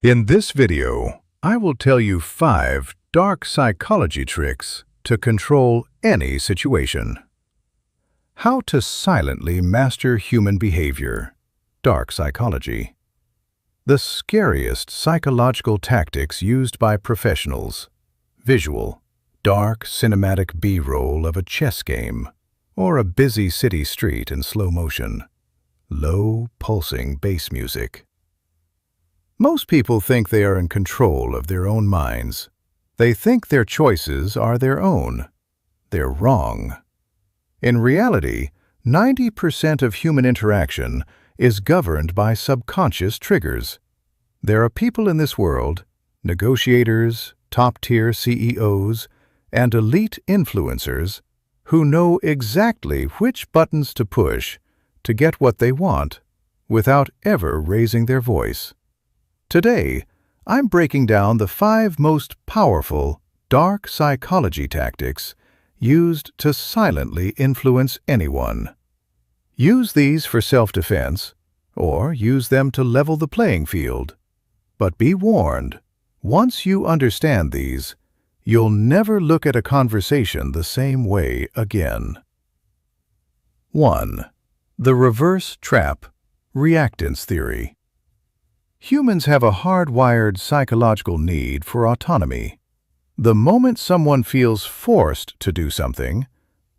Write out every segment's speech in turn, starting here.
In this video, I will tell you 5 dark psychology tricks to control any situation. How to silently master human behavior. Dark psychology. The scariest psychological tactics used by professionals. Visual, dark cinematic B-roll of a chess game or a busy city street in slow motion. Low, pulsing bass music. Most people think they are in control of their own minds. They think their choices are their own. They're wrong. In reality, 90% of human interaction is governed by subconscious triggers. There are people in this world, negotiators, top-tier CEOs, and elite influencers, who know exactly which buttons to push to get what they want without ever raising their voice. Today, I'm breaking down the 5 most powerful dark psychology tactics used to silently influence anyone. Use these for self-defense, or use them to level the playing field. But be warned, once you understand these, you'll never look at a conversation the same way again. 1. The reverse trap, reactance theory. Humans have a hardwired psychological need for autonomy. The moment someone feels forced to do something,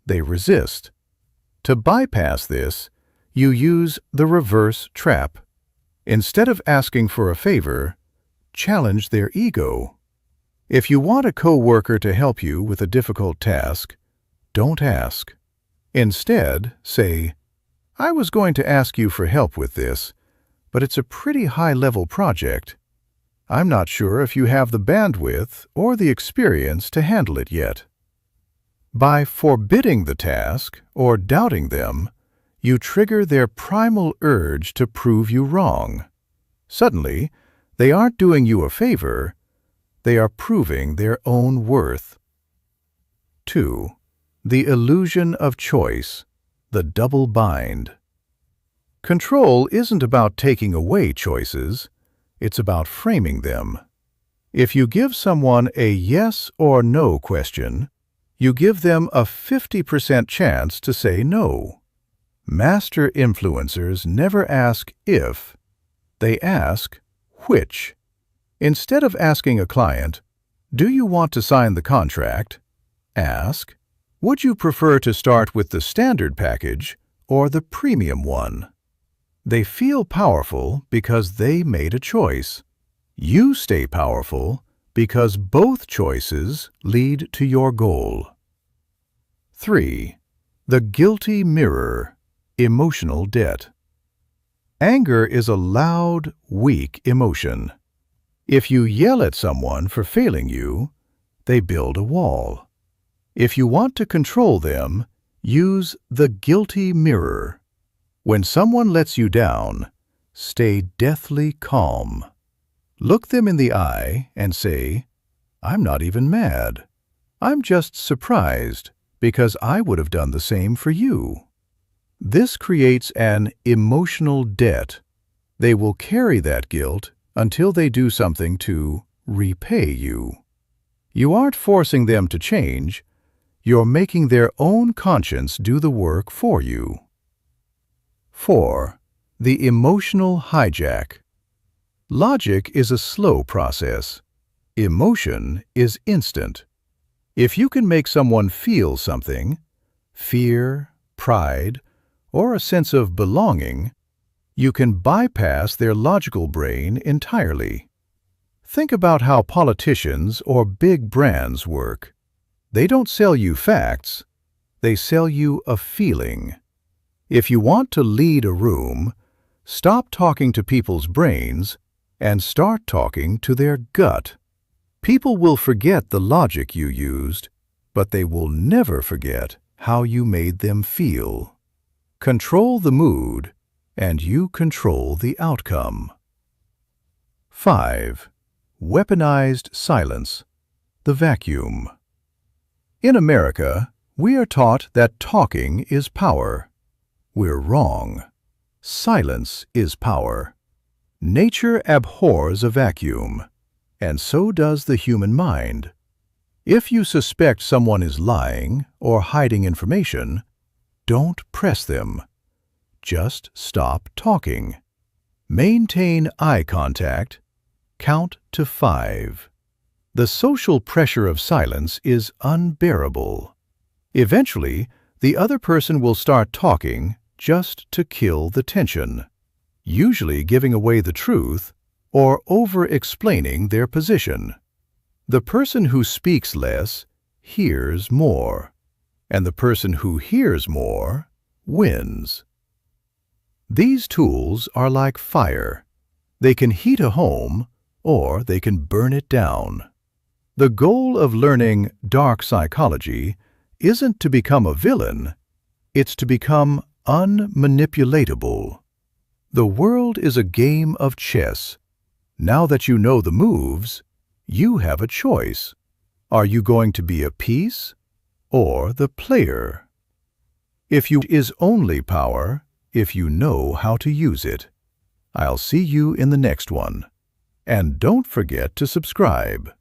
they resist. To bypass this, you use the reverse trap. Instead of asking for a favor, challenge their ego. If you want a coworker to help you with a difficult task, don't ask. Instead, say, "I was going to ask you for help with this, but it's a pretty high-level project. I'm not sure if you have the bandwidth or the experience to handle it yet." By forbidding the task or doubting them, you trigger their primal urge to prove you wrong. Suddenly, they aren't doing you a favor, they are proving their own worth. 2. The illusion of choice, the double bind. Control isn't about taking away choices, it's about framing them. If you give someone a yes or no question, you give them a 50% chance to say no. Master influencers never ask if, they ask which. Instead of asking a client, "Do you want to sign the contract?" ask, "Would you prefer to start with the standard package or the premium one?" They feel powerful because they made a choice. You stay powerful because both choices lead to your goal. 3. The guilty mirror, emotional debt. Anger is a loud, weak emotion. If you yell at someone for failing you, they build a wall. If you want to control them, use the guilty mirror. When someone lets you down, stay deathly calm. Look them in the eye and say, "I'm not even mad. I'm just surprised because I would have done the same for you." This creates an emotional debt. They will carry that guilt until they do something to repay you. You aren't forcing them to change. You're making their own conscience do the work for you. 4. The emotional hijack. Logic is a slow process. Emotion is instant. If you can make someone feel something, fear, pride, or a sense of belonging, you can bypass their logical brain entirely. Think about how politicians or big brands work. They don't sell you facts, they sell you a feeling. If you want to lead a room, stop talking to people's brains and start talking to their gut. People will forget the logic you used, but they will never forget how you made them feel. Control the mood, and you control the outcome. 5. Weaponized silence, the vacuum. In America, we are taught that talking is power. We're wrong. Silence is power. Nature abhors a vacuum, and so does the human mind. If you suspect someone is lying or hiding information, don't press them. Just stop talking. Maintain eye contact. Count to 5. The social pressure of silence is unbearable. Eventually, the other person will start talking just to kill the tension, usually giving away the truth or over-explaining their position. The person who speaks less hears more, and the person who hears more wins. These tools are like fire. They can heat a home or they can burn it down. The goal of learning dark psychology isn't to become a villain, it's to become unmanipulatable. The world is a game of chess. Now that you know the moves, you have a choice. Are you going to be a piece or the player? If you is only power if you know how to use it. I'll see you in the next one. And don't forget to subscribe.